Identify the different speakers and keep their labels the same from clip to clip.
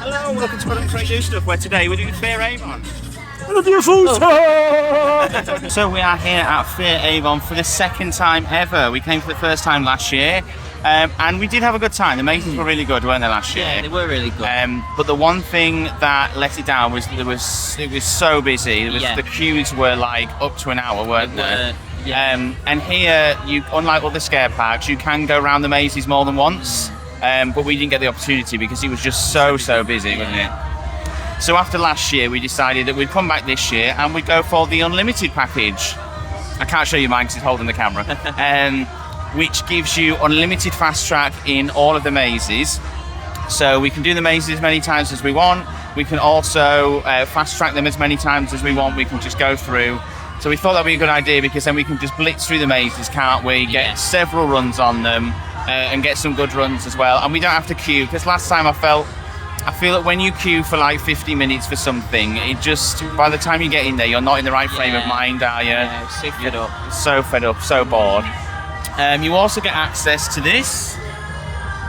Speaker 1: Hello, welcome to Crazy New Stuff, where today we're doing FEAR Avon. So we are here at FEAR Avon for the second time ever. We came for the first time last year, and we did have a good time. The mazes were really good, weren't they, last year?
Speaker 2: Yeah, they were really good.
Speaker 1: But the one thing that let it down was it was so busy. The queues were like up to an hour, weren't they?
Speaker 2: Yeah.
Speaker 1: And here, unlike other scare parks, you can go around the mazes more than once. But we didn't get the opportunity because it was just so busy, wasn't it? So after last year, we decided that we'd come back this year and we'd go for the unlimited package. I can't show you mine because it's holding the camera. Which gives you unlimited fast track in all of the mazes. So we can do the mazes as many times as we want. We can also fast track them as many times as we want. We can just go through. So we thought that'd be a good idea because then we can just blitz through the mazes, can't we? Get several runs on them and get some good runs as well. And we don't have to queue, because last time I feel that when you queue for like 50 minutes for something, it just, by the time you get in there, you're not in the right frame of mind, are you?
Speaker 2: Yeah, so fed up.
Speaker 1: So fed up, so bored. You also get access to this,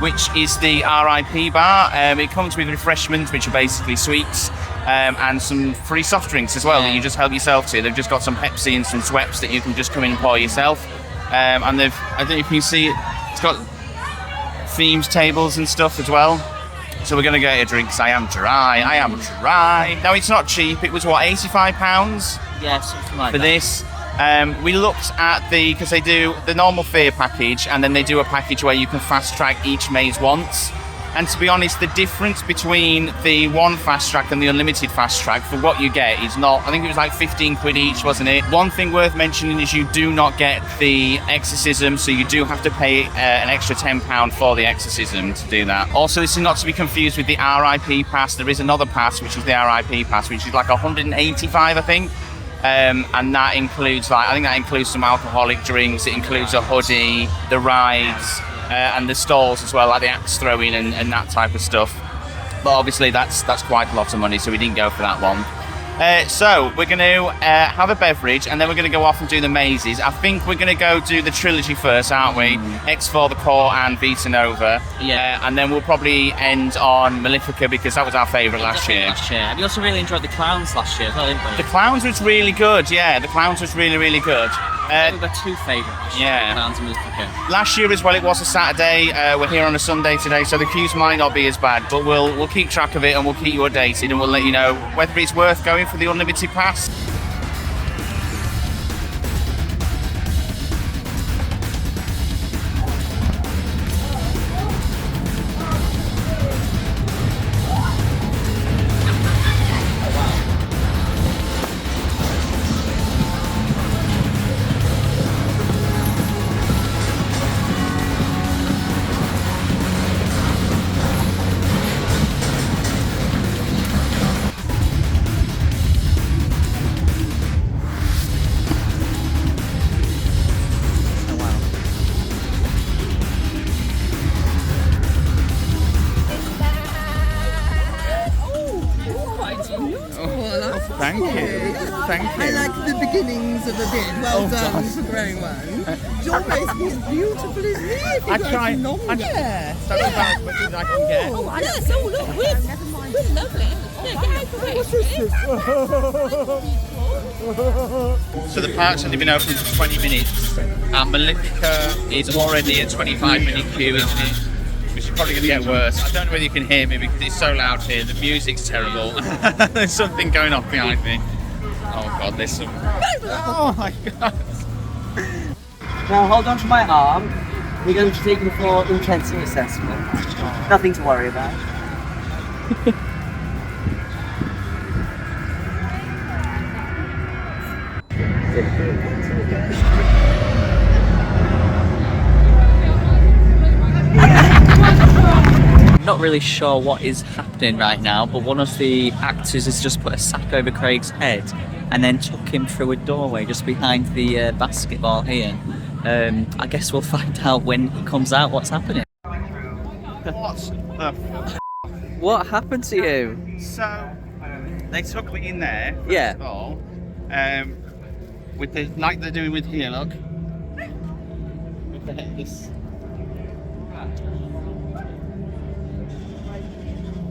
Speaker 1: which is the RIP bar. It comes with refreshments, which are basically sweets, and some free soft drinks as well that you just help yourself to. They've just got some Pepsi and some Schweppes that you can just come in and pour yourself. And I don't know if you can see it, it's got themes tables and stuff as well. So we're going to get a drink because I am dry. Now, it's not cheap. It was, what, £85?
Speaker 2: Yeah, something like
Speaker 1: for
Speaker 2: that.
Speaker 1: this. We looked at because they do the normal FEAR package, and then they do a package where you can fast track each maze once. And to be honest, the difference between the one fast track and the unlimited fast track for what you get is not, I think it was like 15 quid each, wasn't it? One thing worth mentioning is you do not get the Exorcism, so you do have to pay an extra £10 for the Exorcism to do that. Also, this is not to be confused with the RIP pass. There is another pass, which is the RIP pass, which is like 185, I think. And that includes, I think that includes some alcoholic drinks. It includes a hoodie, the rides, and the stalls as well, like the axe throwing and that type of stuff. But obviously that's quite a lot of money, so we didn't go for that one. So we're going to have a beverage, and then we're going to go off and do the mazes. I think we're going to go do the trilogy first, aren't we? X4, the Core, and Vita Nova.
Speaker 2: Yeah.
Speaker 1: And then we'll probably end on Malefica because that was our favourite last year.
Speaker 2: We also really enjoyed the Clowns last year as well, didn't we?
Speaker 1: The Clowns was really good, yeah. The Clowns was really good.
Speaker 2: We've got two favourites.
Speaker 1: Yeah.
Speaker 2: Clowns and Malefica. Last
Speaker 1: year as well, it was a Saturday. We're here on a Sunday today, so the queues might not be as bad, but we'll keep track of it and we'll keep you updated, and we'll let you know whether it's worth going for the unlimited pass. Thank you.
Speaker 3: I like the beginnings of a bit. Well done for growing one. Your face is beautiful, isn't it?
Speaker 1: I try.
Speaker 3: Yes.
Speaker 1: That's about as much as I can get.
Speaker 3: Oh, yes. Oh, look, we're lovely. Yeah, get out of the way.
Speaker 1: So the park's only been open for 20 minutes, and Malefica is already a 25-minute queue, isn't it? Which is probably going to get worse. I don't know whether you can hear me because it's so loud here. The music's terrible. There's something going on behind me. Oh God, there's some... Oh my God.
Speaker 4: Now hold on to my arm. We're going to take you for intensive assessment. Nothing to worry about.
Speaker 2: Not really sure what is happening right now, but one of the actors has just put a sack over Craig's head and then took him through a doorway just behind the basketball here. I guess we'll find out when he comes out what's happening. What happened to you?
Speaker 1: So they took me in there,
Speaker 2: Yeah.
Speaker 1: first of all, with the, like they're doing with here, look. With the head, this.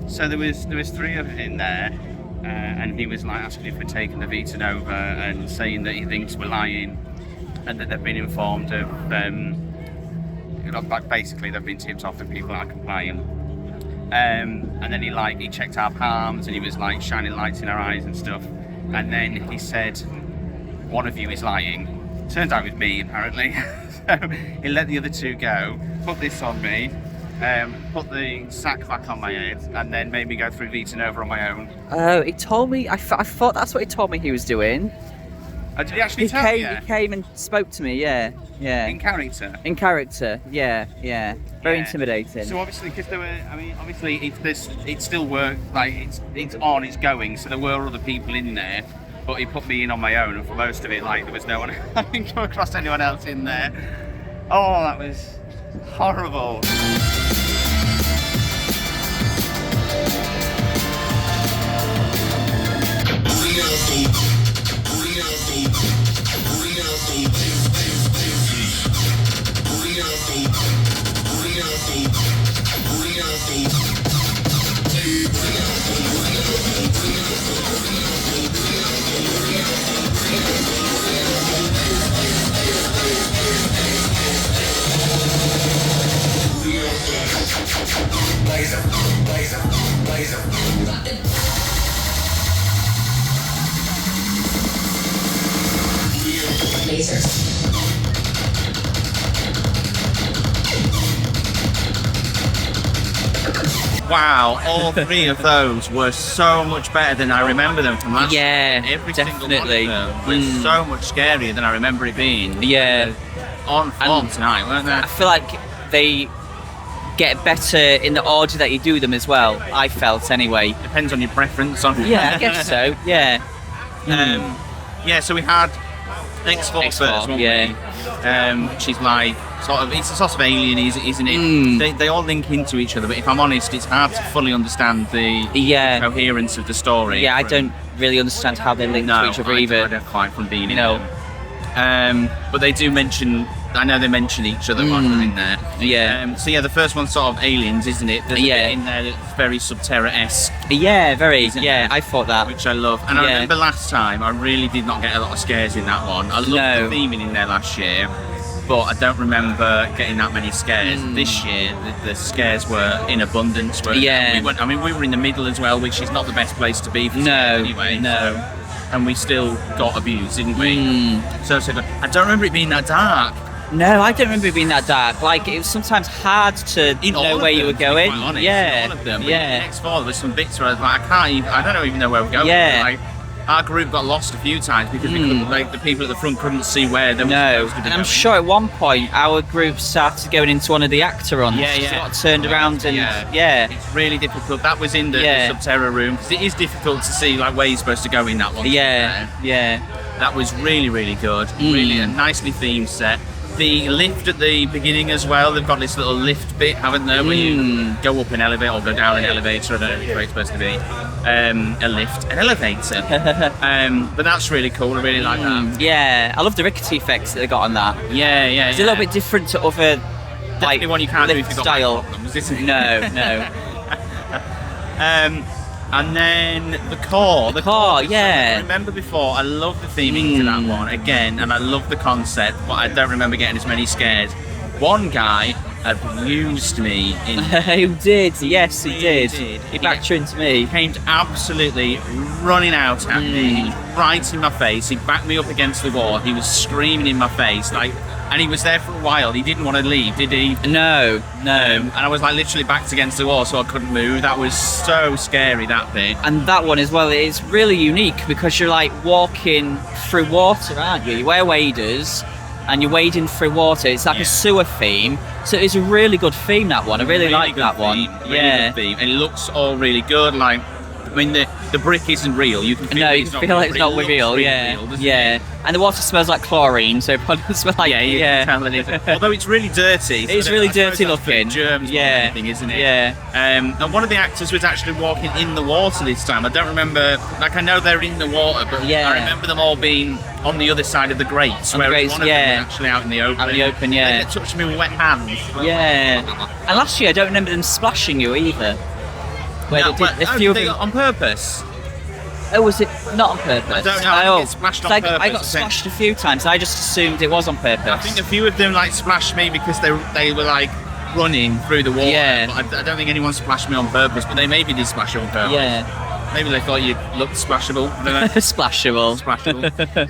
Speaker 1: So there was 3 of us in there, and he was like asking if we'd taken the Vita Nova and saying that he thinks we're lying, and that they've been informed of, basically they've been tipped off that people are compliant. And then he checked our palms and he was like shining lights in our eyes and stuff. And then he said, "One of you is lying." Turns out it was me, apparently. So he let the other 2 go, put this on me, put the sack back on my head, and then made me go through Vita Nova on my own.
Speaker 2: Oh, he told me. I thought that's what he told me he was doing.
Speaker 1: Oh, did he actually tell you?
Speaker 2: He came and spoke to me. Yeah.
Speaker 1: In character?
Speaker 2: In character. Yeah. Very intimidating.
Speaker 1: So obviously, because there were, obviously it still worked. Like it's on, it's going. So there were other people in there, but he put me in on my own, and for most of it, there was no one. I didn't come across anyone else in there. Oh, that was horrible. Wow, all 3 of those were so much better than I remember them from last year. Every
Speaker 2: definitely.
Speaker 1: single one of them was so much scarier than I remember it being.
Speaker 2: Yeah.
Speaker 1: On form tonight, weren't they?
Speaker 2: I feel like they get better in the order that you do them as well. I felt anyway.
Speaker 1: Depends on your preference.
Speaker 2: Yeah, I guess so. Yeah.
Speaker 1: So we had X4 first,
Speaker 2: yeah.
Speaker 1: Which is like it's a sort of alien, isn't it? They all link into each other, but if I'm honest, it's hard to fully understand the coherence of the story.
Speaker 2: Yeah, I don't really understand how they link to each other either.
Speaker 1: I don't quite from being in them. But they do mention. I know they mention each other while they're in there.
Speaker 2: Yeah.
Speaker 1: The first one's sort of aliens, isn't it? There's a bit in there that's very Subterra-esque.
Speaker 2: Yeah, very. Yeah, I thought that.
Speaker 1: Which I love. And I remember last time, I really did not get a lot of scares in that one. I loved the theming in there last year, but I don't remember getting that many scares. This year, the scares were in abundance. We were in the middle as well, which is not the best place to be for scares anyway.
Speaker 2: No.
Speaker 1: And we still got abused, didn't we? So good. I don't remember it being that dark.
Speaker 2: No, I don't remember it being that dark. It was sometimes hard to know where you were going.
Speaker 1: Quite honest,
Speaker 2: yeah,
Speaker 1: in all of them. But
Speaker 2: yeah.
Speaker 1: in the X4, there was some bits where I was like, I don't even know where we're going.
Speaker 2: Yeah.
Speaker 1: Our group got lost a few times because we couldn't, the people at the front couldn't see where they were supposed to be
Speaker 2: and I'm
Speaker 1: going.
Speaker 2: sure at one point our group started going into one of the actor runs. Sort of turned around and
Speaker 1: it's really difficult. That was in the Subterra room because it is difficult to see where you're supposed to go in that one. That was really, really good. Really a nicely themed set. The lift at the beginning as well, they've got this little lift bit, haven't they, where you go up an elevator or go down an elevator, I don't know where it's supposed to be. A lift, an elevator. But that's really cool, I really like that.
Speaker 2: Yeah, I love the rickety effects that they got on that.
Speaker 1: Yeah.
Speaker 2: It's a little bit different to other
Speaker 1: definitely one you can't do if you've got
Speaker 2: style.
Speaker 1: Problems, isn't it?
Speaker 2: No.
Speaker 1: And then the core,
Speaker 2: yeah.
Speaker 1: I remember before, I love the theming to that one again, and I love the concept, but I don't remember getting as many scares. One guy abused me.
Speaker 2: Who did? Yes, he did. He backed into me.
Speaker 1: He came absolutely running out at me, right in my face. He backed me up against the wall. He was screaming in my face, and he was there for a while. He didn't want to leave, did he?
Speaker 2: No.
Speaker 1: And I was literally backed against the wall, so I couldn't move. That was so scary, that bit.
Speaker 2: And that one as well, it's really unique because you're walking through water, aren't you? You wear waders and you're wading through water. It's like a sewer theme. So it's a really good theme, that one. I really like that one.
Speaker 1: Really good theme. And it looks all really good. The brick isn't real. You can feel
Speaker 2: it's not real. Yeah. And the water smells like chlorine, so it probably smells like
Speaker 1: although it's really dirty.
Speaker 2: It's really dirty looking.
Speaker 1: Germs, thing, isn't it?
Speaker 2: Yeah.
Speaker 1: And one of the actors was actually walking in the water this time. I don't remember. I know they're in the water, but I remember them all being on the other side of the grates, where one of them was actually out in the open.
Speaker 2: Yeah.
Speaker 1: They touched me with wet hands.
Speaker 2: Yeah. And last year, I don't remember them splashing you either. Where
Speaker 1: No,
Speaker 2: they did a few of them.
Speaker 1: on purpose.
Speaker 2: Oh, was it not on purpose?
Speaker 1: I don't know. I think it's splashed on purpose.
Speaker 2: I got splashed a few times. I just assumed it was on purpose.
Speaker 1: I think a few of them like splashed me because they were like running through the water.
Speaker 2: Yeah.
Speaker 1: But I don't think anyone splashed me on purpose, but they maybe did splash you on purpose.
Speaker 2: Yeah.
Speaker 1: Maybe they thought you looked splashable. I don't know.
Speaker 2: Splashable.
Speaker 1: Splashable.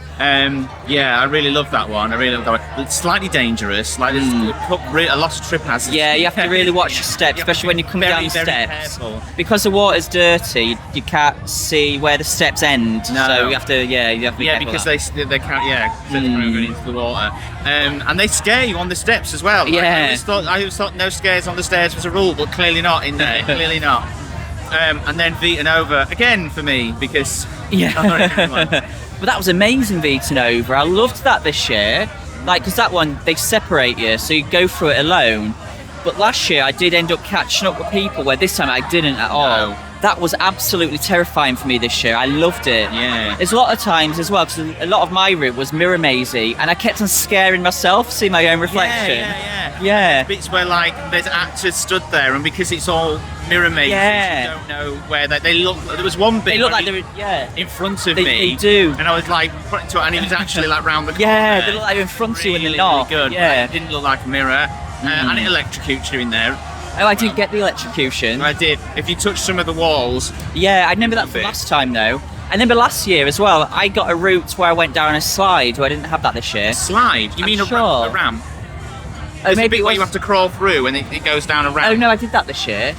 Speaker 1: Yeah, I really love that one. I really love that one. It's slightly dangerous. Like there's a lot of trip hazards.
Speaker 2: Yeah, you have to really watch your steps, especially when you come down the steps. Because the water's dirty, you can't see where the steps end.
Speaker 1: No.
Speaker 2: So you have to, you have to be
Speaker 1: Yeah,
Speaker 2: careful
Speaker 1: because
Speaker 2: of that.
Speaker 1: they can't. Yeah, they're going into the water, and they scare you on the steps as well. Like,
Speaker 2: Yeah.
Speaker 1: I always thought no scares on the stairs was a rule, but clearly not in there. Clearly not. And then Vita Nova again for me because
Speaker 2: But that was amazing, Vita Nova. I loved that this year. Like, because that one, they separate you, so you go through it alone. But last year, I did end up catching up with people, where this time I didn't at all.
Speaker 1: No.
Speaker 2: That was absolutely terrifying for me this year. I loved it.
Speaker 1: Yeah.
Speaker 2: There's a lot of times as well, because a lot of my route was mirror mazy, and I kept on scaring myself, see my own reflection. Yeah.
Speaker 1: Bits where like there's actors stood there, and because it's all mirror maze,
Speaker 2: Yeah.
Speaker 1: you don't know where they look. There was one bit
Speaker 2: They look
Speaker 1: where
Speaker 2: like they were,
Speaker 1: in front of
Speaker 2: They-
Speaker 1: me.
Speaker 2: they do.
Speaker 1: And I was like pointing to it, and he was actually like round the corner.
Speaker 2: Yeah, they look like they're in front of you and they're
Speaker 1: Really,
Speaker 2: not.
Speaker 1: really good.
Speaker 2: Yeah.
Speaker 1: It didn't look like a mirror, and it electrocutes you in there.
Speaker 2: Oh, I didn't get the electrocution.
Speaker 1: I did. If you touch some of the walls,
Speaker 2: Yeah, I remember that from
Speaker 1: Bit.
Speaker 2: last time though. I remember last year as well, I got a route where I went down a slide, where I didn't have that this year.
Speaker 1: slide. You
Speaker 2: I'm
Speaker 1: mean
Speaker 2: sure.
Speaker 1: a ramp?
Speaker 2: Oh,
Speaker 1: There's a
Speaker 2: maybe
Speaker 1: bit
Speaker 2: it
Speaker 1: where you
Speaker 2: was...
Speaker 1: have to crawl through, and it goes down a ramp.
Speaker 2: Oh no, I did that this year.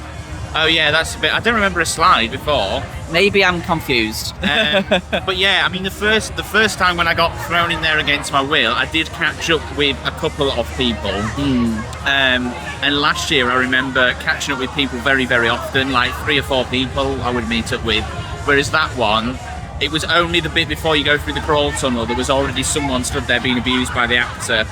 Speaker 1: Oh yeah, that's a bit. I don't remember a slide before.
Speaker 2: Maybe I'm confused.
Speaker 1: But yeah, I mean the first time when I got thrown in there against my will, I did catch up with a couple of people. And last year I remember catching up with people very, very often, like 3 or 4 people I would meet up with. Whereas that one, it was only the bit before you go through the crawl tunnel. There was already someone stood there being abused by the actor.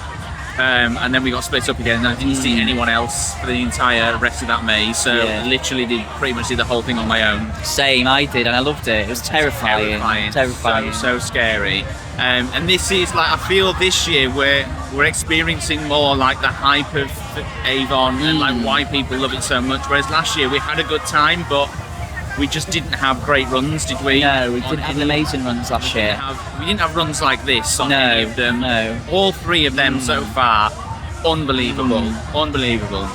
Speaker 1: And then we got split up again, and I didn't see anyone else for the entire rest of that maze. So literally did pretty much did the whole thing on my own.
Speaker 2: Same, I did, and I loved it. It was terrifying. Terrifying.
Speaker 1: So scary. And this is like, I feel this year we're experiencing more like the hype of Avon and like why people love it so much. Whereas last year we had a good time, but we just didn't have great runs, did we?
Speaker 2: No, we didn't have amazing runs last year.
Speaker 1: We didn't have runs like this on any of them.
Speaker 2: No.
Speaker 1: All 3 of them so far, unbelievable, unbelievable.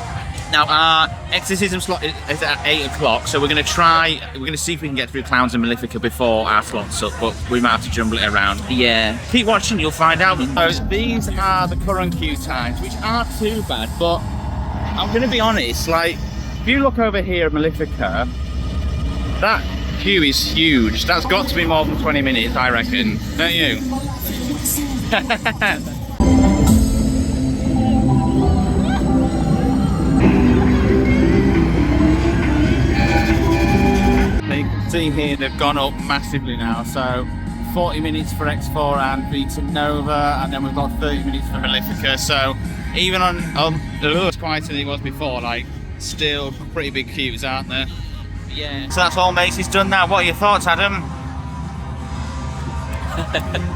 Speaker 1: Now our Exorcism slot is at 8 o'clock, so we're going to see if we can get through Clowns and Malefica before our slot's up, but we might have to jumble it around.
Speaker 2: Yeah.
Speaker 1: Keep watching, you'll find out. So these are the current queue times, which aren't too bad, but I'm going to be honest, like, if you look over here at Malefica, that queue is huge. That's got to be more than 20 minutes, I reckon. Don't you? You can see here they've gone up massively now. So 40 minutes for X4 and Vita Nova, and then we've got 30 minutes for Malefica. So even on it's quieter than it was before, like still pretty big queues, aren't there?
Speaker 2: Yeah.
Speaker 1: So that's all Macy's done now. What are your thoughts, Adam?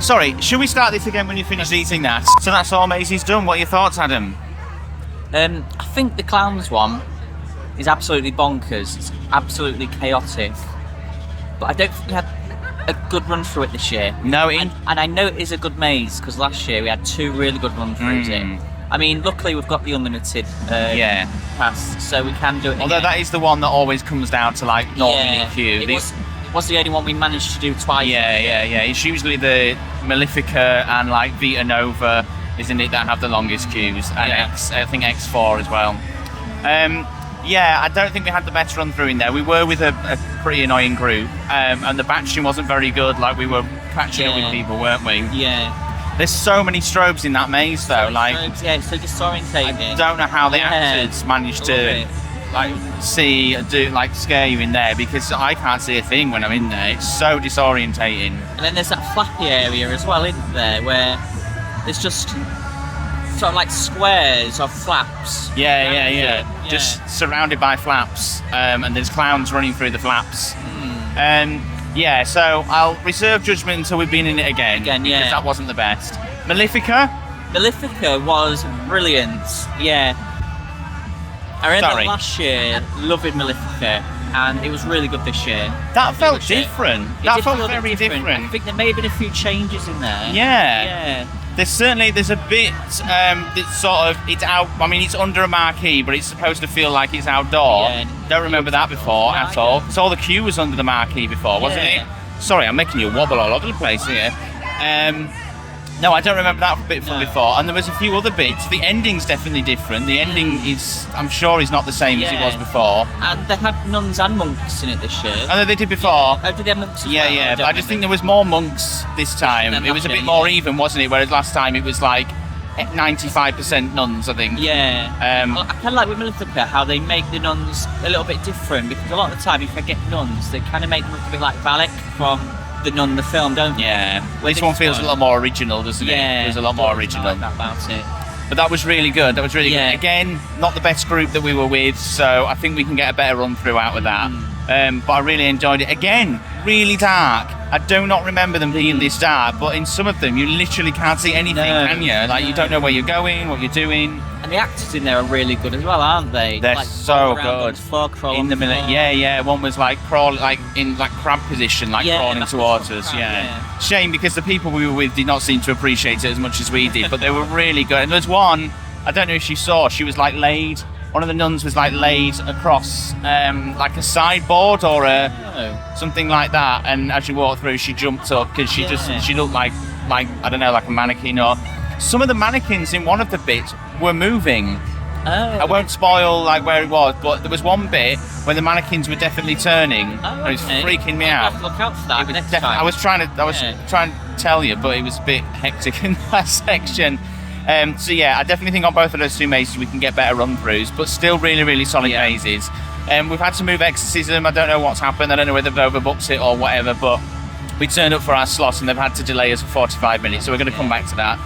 Speaker 1: Sorry, should we start this again when you finish eating that? So that's all Macy's done. What are your thoughts, Adam?
Speaker 2: I think the Clowns one is absolutely bonkers. It's absolutely chaotic. But I don't think we had a good run through it this year.
Speaker 1: No,
Speaker 2: and I know it is a good maze, because last year we had 2 really good run throughs it. I mean, luckily we've got the unlimited pass, so we can do it
Speaker 1: Although
Speaker 2: again.
Speaker 1: that is the one that always comes down to like 0-minute queue.
Speaker 2: It was the only one we managed to do twice.
Speaker 1: Yeah. It's usually the Malefica and like Vita Nova, isn't it, that have the longest queues, and I think X4 as well. Yeah, I don't think we had the best run through in there. We were with a pretty annoying group, and the batching wasn't very good. Like we were catching up with people, weren't we?
Speaker 2: Yeah.
Speaker 1: There's so many strobes in that maze though. Like,
Speaker 2: yeah, it's so disorientating.
Speaker 1: I don't know how the actors managed to like scare you in there, because I can't see a thing when I'm in there. It's so disorientating.
Speaker 2: And then there's that flappy area as well, isn't there, where there's just sort of like squares of flaps.
Speaker 1: Yeah. Just surrounded by flaps, and there's clowns running through the flaps. Yeah, so I'll reserve judgment until we've been in it again, because that wasn't the best. Malefica
Speaker 2: was brilliant. Yeah. I remember last year loving Malefica, and it was really good this year.
Speaker 1: That felt different.
Speaker 2: It
Speaker 1: That
Speaker 2: did
Speaker 1: felt
Speaker 2: feel a bit
Speaker 1: very different.
Speaker 2: I think there may have been a few changes in there.
Speaker 1: Yeah. There's a bit that's sort of, it's out, I mean, it's under a marquee, but it's supposed to feel like it's outdoor.
Speaker 2: Yeah.
Speaker 1: Don't remember that before at all. So the queue was under the marquee before, wasn't it? Sorry, I'm making you wobble all over the place here. No, I don't remember that bit from before. And there was a few other bits. The ending's definitely different. The ending is, I'm sure, is not the same as it was before.
Speaker 2: And they had nuns and monks in it this year.
Speaker 1: I know they did before.
Speaker 2: Oh, did they have monks as well?
Speaker 1: Yeah. But I just think there was more monks this time. It was a bit more even, wasn't it? Whereas last time it was like 95% nuns, I think.
Speaker 2: Yeah. Well, I kind of like with Malefica how they make the nuns a little bit different, because a lot of the time if I get nuns, they kind of make them look a bit like Valak from the nun in the film, don't they?
Speaker 1: Yeah. This one feels a lot more original, doesn't it? There's a lot more original.
Speaker 2: I like that about it.
Speaker 1: But that was really good. Good. Again, not the best group that we were with, so I think we can get a better run through out with that. But I really enjoyed it. Again, really dark. I do not remember them being this dark, but in some of them you literally can't see anything, can you? Like you don't know where you're going, what you're doing.
Speaker 2: And the actors in there are really good as well, aren't they?
Speaker 1: They're
Speaker 2: like,
Speaker 1: so
Speaker 2: around on
Speaker 1: good.
Speaker 2: the floor, crawl
Speaker 1: In
Speaker 2: on
Speaker 1: the middle,
Speaker 2: floor.
Speaker 1: yeah. One was like crawling, like in like crab position, like crawling
Speaker 2: that's
Speaker 1: towards
Speaker 2: what
Speaker 1: us.
Speaker 2: crab,
Speaker 1: Yeah. Shame because the people we were with did not seem to appreciate it as much as we did, but they were really good. And there was one, I don't know if you saw, she was like laid. One of the nuns was like laid across like a sideboard or something like that, and as she walked through, she jumped up because she looked like I don't know, like a mannequin. Or some of the mannequins in one of the bits were moving. I won't spoil like where it was, but there was one bit where the mannequins were definitely turning. It was freaking me out.
Speaker 2: Look out for that next time.
Speaker 1: I was trying to tell you, but it was a bit hectic in that section. So yeah, I definitely think on both of those two mazes we can get better run-throughs, but still really, really solid mazes. We've had to move Exorcism. I don't know what's happened. I don't know whether they've overbooked it or whatever, but we turned up for our slot and they've had to delay us for 45 minutes, so we're going to come back to that.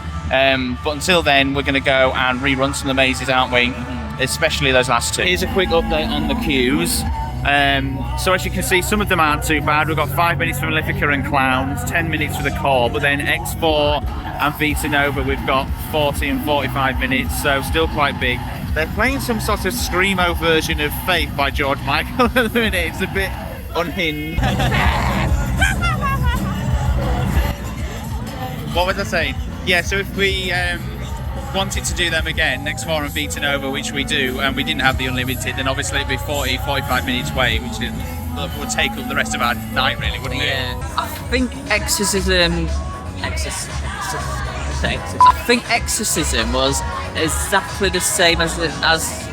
Speaker 1: But until then, we're going to go and rerun some of the mazes, aren't we? Especially those last two. Here's a quick update on the queues. So as you can see, some of them aren't too bad. We've got 5 minutes for Malefica and Clowns, 10 minutes for the core, but then X4 and Vita Nova we've got 40 and 45 minutes, so still quite big. They're playing some sort of Screamo version of Faith by George Michael at the minute. It's a bit unhinged. What was I saying? Yeah, so if we wanted to do them again, X4 and Vita Nova, which we do, and we didn't have the unlimited, then obviously it'd be 45 minutes wait, which would take up the rest of our night, really, wouldn't it?
Speaker 2: I think Exorcism. I think Exorcism was exactly the same as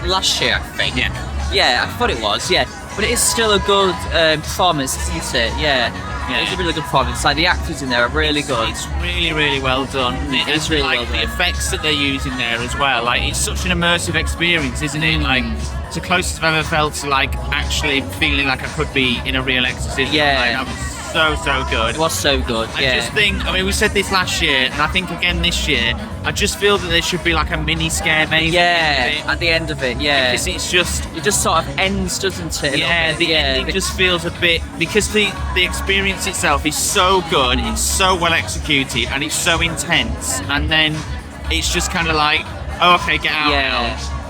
Speaker 2: last year, I think. Yeah, I thought it was, but it is still a good performance, isn't it? It's a really good performance. Like the actors in there are really good.
Speaker 1: It's really, really well done.
Speaker 2: It's really
Speaker 1: like
Speaker 2: well
Speaker 1: the
Speaker 2: done.
Speaker 1: effects that they're using there as well. Like it's such an immersive experience, isn't it? Like it's the closest I've ever felt to like actually feeling like I could be in a real exorcism.
Speaker 2: Yeah.
Speaker 1: Like, that was so good.
Speaker 2: It was so good.
Speaker 1: I just think, I mean, we said this last year, and I think again this year, I just feel that there should be like a mini scare maze.
Speaker 2: At the end of it,
Speaker 1: Because it's just,
Speaker 2: it just sort of ends, doesn't it?
Speaker 1: the ending just feels a bit, because the experience itself is so good, it's so well executed, and it's so intense, and then it's just kind of like, oh, okay, get out now.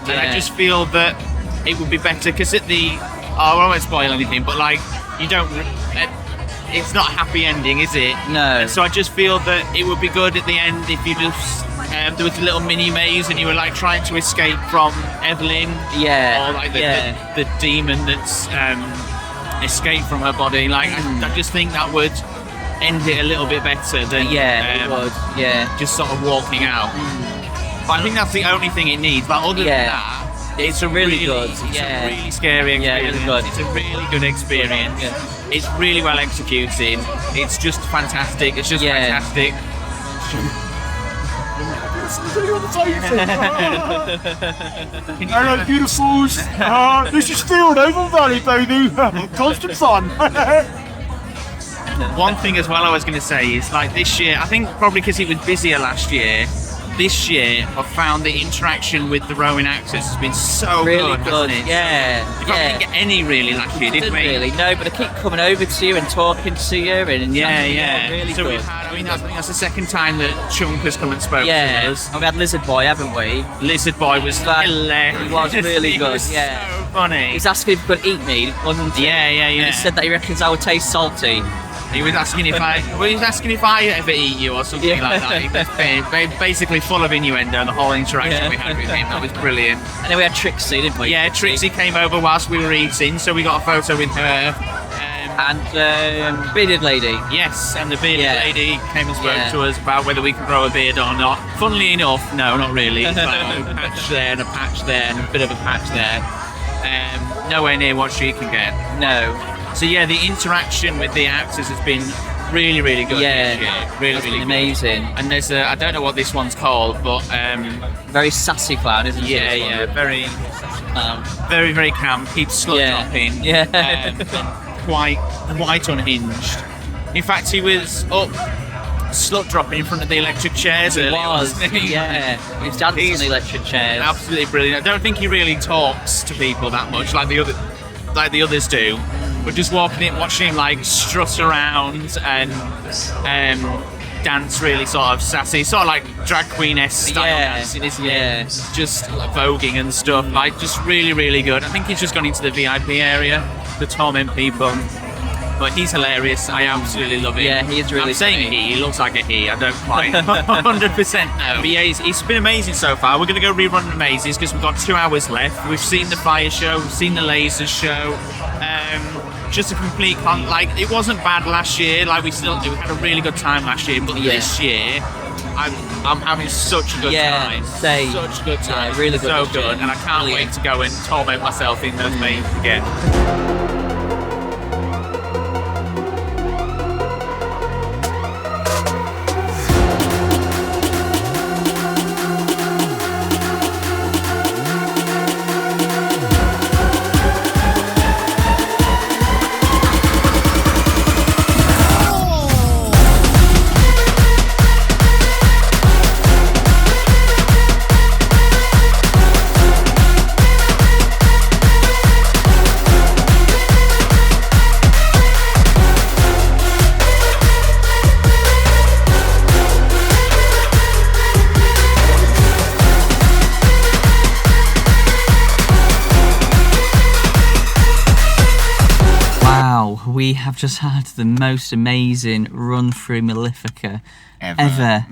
Speaker 1: And I just feel that it would be better, because at I won't spoil anything, but like, you don't, it's not a happy ending, is it?
Speaker 2: No.
Speaker 1: And so I just feel that it would be good at the end if you just there was a little mini maze and you were like trying to escape from Evelyn, or like the demon that's escaped from her body. Like I just think that would end it a little bit better than
Speaker 2: it would.
Speaker 1: just sort of walking out. But I think that's the only thing it needs. But other than that, it's a really good, it's a really scary experience.
Speaker 2: Really good.
Speaker 1: It's a really good experience. It's really well executed. It's just fantastic. It's just fantastic.
Speaker 5: Hello, beautifuls. This is FEAR Avon Valley, baby. Constant fun.
Speaker 1: One thing as well I was going to say is like this year, I think probably because it was busier last year, this year I've found the interaction with the rowing actors has been so
Speaker 2: Really
Speaker 1: good,
Speaker 2: good,
Speaker 1: hasn't it?
Speaker 2: yeah.
Speaker 1: We didn't get any really last year, did
Speaker 2: Didn't
Speaker 1: we?
Speaker 2: really, no, but they keep coming over to you and talking to you, and
Speaker 1: Yeah.
Speaker 2: really
Speaker 1: So
Speaker 2: good.
Speaker 1: we've had, I think that's the second time that Chunk has come and spoke to
Speaker 2: Yeah,
Speaker 1: us.
Speaker 2: and we had Lizard Boy, haven't we?
Speaker 1: Lizard Boy was
Speaker 2: Like,
Speaker 1: hilarious.
Speaker 2: he was really
Speaker 1: He
Speaker 2: good,
Speaker 1: was
Speaker 2: yeah.
Speaker 1: so funny.
Speaker 2: He's asking if he could eat me, wasn't he?
Speaker 1: Yeah.
Speaker 2: And he said that he reckons I would taste salty.
Speaker 1: He was asking if I ever eat you or something
Speaker 2: Yeah.
Speaker 1: like that. He was basically full of innuendo, the whole interaction
Speaker 2: Yeah.
Speaker 1: we had with him. That was brilliant.
Speaker 2: And then we had Trixie, didn't we?
Speaker 1: Yeah, Trixie came over whilst we were eating, so we got a photo with her.
Speaker 2: And Bearded Lady.
Speaker 1: Yes, and the bearded
Speaker 2: Yeah.
Speaker 1: lady came and spoke
Speaker 2: Yeah.
Speaker 1: to us about whether we could grow a beard or not. Funnily enough, no, not really. It's like a patch there and a patch there and a bit of a patch there. Nowhere near what she can get.
Speaker 2: No.
Speaker 1: So yeah, the interaction with the actors has been really, really good
Speaker 2: Yeah.
Speaker 1: this year. Really,
Speaker 2: It's
Speaker 1: really
Speaker 2: been
Speaker 1: good.
Speaker 2: amazing.
Speaker 1: And there's I don't know what this one's called, but
Speaker 2: Very sassy clown, isn't
Speaker 1: yeah,
Speaker 2: it?
Speaker 1: yeah, very,
Speaker 2: Um,
Speaker 1: very, very camp. Keeps slut
Speaker 2: Yeah.
Speaker 1: dropping.
Speaker 2: Yeah.
Speaker 1: Quite unhinged. In fact, he was up slut dropping in front of the electric chairs
Speaker 2: It
Speaker 1: earlier,
Speaker 2: was,
Speaker 1: wasn't he?
Speaker 2: yeah. He's dancing
Speaker 1: He's
Speaker 2: on the electric chairs.
Speaker 1: Absolutely brilliant. I don't think he really talks to people that much like the others do. But just walking in, watching him like strut around and dance really sort of sassy, sort of like drag queen-esque style
Speaker 2: Yeah,
Speaker 1: dancing, isn't
Speaker 2: yeah.
Speaker 1: it? Just like voguing and stuff. Like just really, really good. I think he's just gone into the VIP area to torment people. But he's hilarious. I absolutely love him.
Speaker 2: Yeah, he is really
Speaker 1: I'm saying
Speaker 2: funny.
Speaker 1: he looks like a he. I don't quite 100% know. But yeah, it's been amazing so far. We're going to go rerun the mazes because we've got 2 hours left. We've seen the fire show, we've seen the laser show. Just a complete like it wasn't bad last year. Like we had a really good time last year. But
Speaker 2: Yeah.
Speaker 1: this year, I'm having such a good
Speaker 2: Yeah,
Speaker 1: time.
Speaker 2: same.
Speaker 1: Such a good time.
Speaker 2: Yeah, really good
Speaker 1: So
Speaker 2: this year.
Speaker 1: good. And I can't
Speaker 2: Brilliant.
Speaker 1: wait to go and torment myself in those mazes again.
Speaker 2: Wow, we have just had the most amazing run through Malefica ever.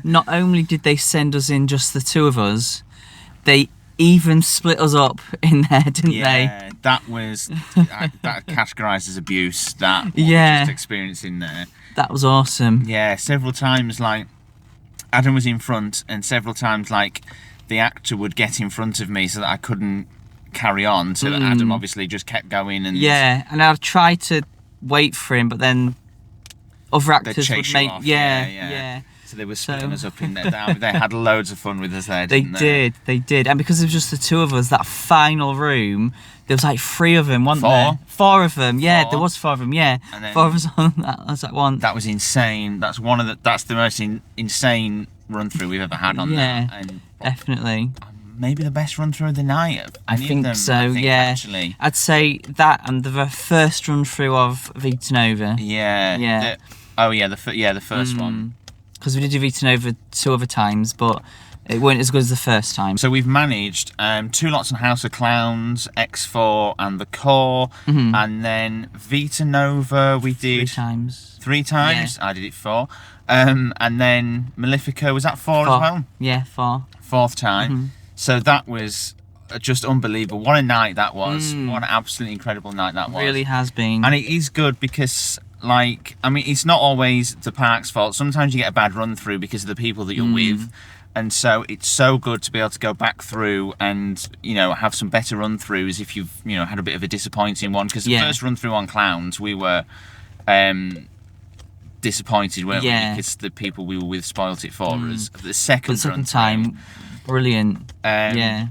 Speaker 2: Not only did they send us in just the two of us, they even split us up in there, didn't they?
Speaker 6: Yeah, that was that categorised as abuse. That what we
Speaker 2: Yeah.
Speaker 6: just experienced in there.
Speaker 2: That was awesome.
Speaker 6: Yeah, several times like Adam was in front, and several times like the actor would get in front of me so that I couldn't carry on. So that Adam obviously just kept going and
Speaker 2: Yeah, and I've tried to wait for him, but then other
Speaker 6: they'd
Speaker 2: actors
Speaker 6: chase
Speaker 2: would
Speaker 6: you
Speaker 2: make
Speaker 6: off.
Speaker 2: yeah.
Speaker 6: So they were splitting
Speaker 2: So-
Speaker 6: us up in there. They had loads of fun with us there,
Speaker 2: They
Speaker 6: didn't they?
Speaker 2: did, and because it was just the two of us, that final room, there was like 3 of them, wasn't
Speaker 6: Four.
Speaker 2: there? 4 of them, yeah,
Speaker 6: Four.
Speaker 2: there was 4 of them, yeah.
Speaker 6: And then-
Speaker 2: 4 of us on that, was that one.
Speaker 6: That was insane. That's the most insane run through we've ever had on
Speaker 2: Yeah.
Speaker 6: that. And
Speaker 2: Definitely.
Speaker 6: maybe the best run through of the night. Of
Speaker 2: I
Speaker 6: any of
Speaker 2: think
Speaker 6: them,
Speaker 2: so,
Speaker 6: I think,
Speaker 2: yeah.
Speaker 6: Actually.
Speaker 2: I'd say that and the first run through of Vita Nova.
Speaker 6: Yeah.
Speaker 2: Yeah.
Speaker 6: The first one.
Speaker 2: Because we did do Vita Nova 2 other times, but it weren't as good as the first time.
Speaker 6: So we've managed 2 lots on House of Clowns, X4 and the Core, and then Vita Nova we did
Speaker 2: 3 times.
Speaker 6: 3 times. I did it 4. And then Malefica, was that 4 as
Speaker 2: 4.
Speaker 6: well?
Speaker 2: Yeah, 4.
Speaker 6: 4th time. So that was just unbelievable. What a night that was. What an absolutely incredible night that was.
Speaker 2: Really has been.
Speaker 6: And it is good because, like, I mean, it's not always the park's fault. Sometimes you get a bad run through because of the people that you're with. And so it's so good to be able to go back through and, you know, have some better run throughs if you've, you know, had a bit of a disappointing one. Because the
Speaker 2: Yeah.
Speaker 6: first run through on Clowns, we were disappointed, weren't we?
Speaker 2: Yeah.
Speaker 6: Because the people we were with spoilt it for us. The second,
Speaker 2: the second
Speaker 6: run
Speaker 2: time, brilliant.
Speaker 6: through,
Speaker 2: Yeah.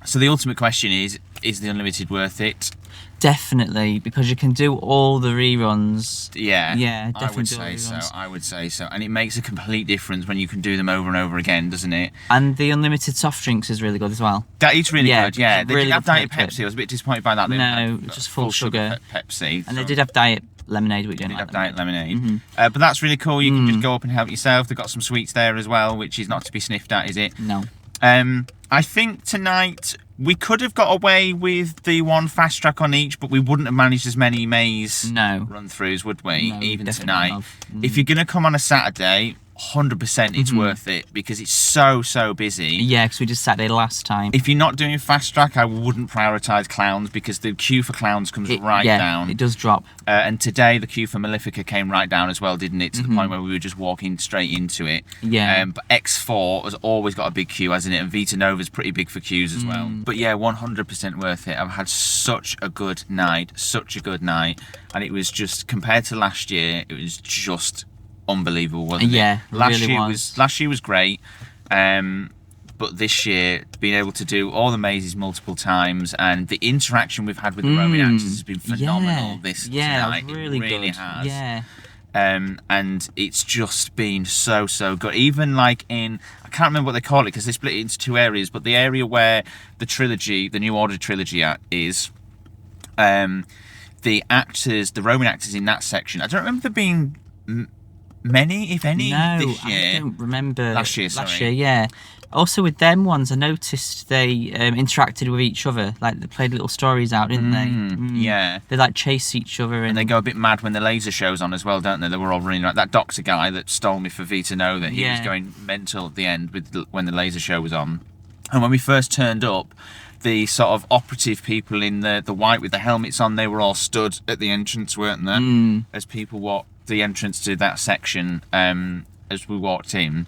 Speaker 6: So the ultimate question is is the unlimited worth it?
Speaker 2: Definitely, because you can do all the reruns.
Speaker 6: Yeah,
Speaker 2: Yeah,
Speaker 6: I
Speaker 2: definitely
Speaker 6: would
Speaker 2: do all
Speaker 6: say
Speaker 2: the
Speaker 6: so.
Speaker 2: reruns.
Speaker 6: I would say so, and it makes a complete difference when you can do them over and over again, doesn't it?
Speaker 2: And the unlimited soft drinks is really good as well.
Speaker 6: That is really
Speaker 2: Yeah,
Speaker 6: good. Yeah,
Speaker 2: it's
Speaker 6: they
Speaker 2: really
Speaker 6: did have
Speaker 2: good
Speaker 6: Diet
Speaker 2: Pepsi.
Speaker 6: Pepsi. I was a bit disappointed by that. They
Speaker 2: No,
Speaker 6: had
Speaker 2: just full sugar.
Speaker 6: Pepsi,
Speaker 2: And they did have diet lemonade, which
Speaker 6: They
Speaker 2: you
Speaker 6: did
Speaker 2: didn't
Speaker 6: have
Speaker 2: like.
Speaker 6: Diet Lemonade.
Speaker 2: Mm-hmm.
Speaker 6: But that's really cool. You can just go up and help yourself. They've got some sweets there as well, which is not to be sniffed at, is it?
Speaker 2: No.
Speaker 6: I think tonight we could have got away with the one fast track on each, but we wouldn't have managed as many maze
Speaker 2: No.
Speaker 6: run-throughs, would we?
Speaker 2: No,
Speaker 6: Even
Speaker 2: definitely
Speaker 6: tonight.
Speaker 2: not.
Speaker 6: If you're going to come on a Saturday, 100% it's worth it because it's so busy.
Speaker 2: Yeah, because we did Saturday last time.
Speaker 6: If you're not doing fast track, I wouldn't prioritise Clowns because the queue for Clowns comes right down.
Speaker 2: It does drop.
Speaker 6: And today the queue for Malefica came right down as well, didn't it? To the point where we were just walking straight into it.
Speaker 2: Yeah.
Speaker 6: But X4 has always got a big queue, hasn't it? And Vita Nova's pretty big for queues as well. But yeah, 100% worth it. I've had such a good night. And it was just, compared to last year, it was just unbelievable, wasn't it?
Speaker 2: Yeah,
Speaker 6: Last
Speaker 2: really
Speaker 6: year
Speaker 2: was.
Speaker 6: Last year was great. But this year, being able to do all the mazes multiple times and the interaction we've had with the roaming actors has been phenomenal this tonight.
Speaker 2: That was really
Speaker 6: it really
Speaker 2: good.
Speaker 6: has.
Speaker 2: Yeah.
Speaker 6: And it's just been so good. Even like in, I can't remember what they call it because they split it into two areas, but the area where the trilogy, the New Order trilogy is, the actors, the Roman actors in that section, I don't remember there being many, if any, this year.
Speaker 2: I don't remember.
Speaker 6: Last year,
Speaker 2: Last
Speaker 6: sorry.
Speaker 2: year, yeah. Also with them ones, I noticed they interacted with each other. Like they played little stories out, didn't they?
Speaker 6: Yeah.
Speaker 2: They like chase each other
Speaker 6: And they go a bit mad when the laser show's on as well, don't they? They were all running like that doctor guy that stole me for Vita Nova. He was going mental at the end when the laser show was on. And when we first turned up, the sort of operative people in the white with the helmets on, they were all stood at the entrance, weren't they? As people walked the entrance to that section, as we walked in.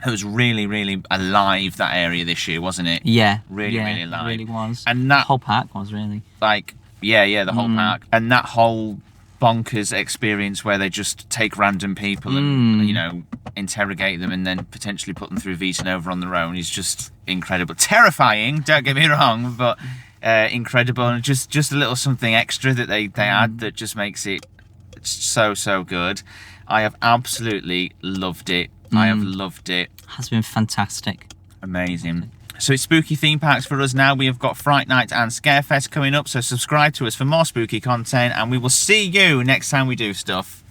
Speaker 6: It was really alive, that area this year, wasn't it?
Speaker 2: Yeah.
Speaker 6: Really alive.
Speaker 2: It really was.
Speaker 6: And that
Speaker 2: the whole park was really.
Speaker 6: like, the whole park. And that whole bonkers experience where they just take random people and, you know, interrogate them and then potentially put them through Vita Nova on their own is just incredible. Terrifying, don't get me wrong, but incredible. And just a little something extra that they add that just makes it so good. I have absolutely loved it. I have loved it.
Speaker 2: Has been fantastic.
Speaker 6: Amazing. So it's spooky theme parks for us now. We have got Fright Night and Scarefest coming up, so subscribe to us for more spooky content and we will see you next time we do stuff.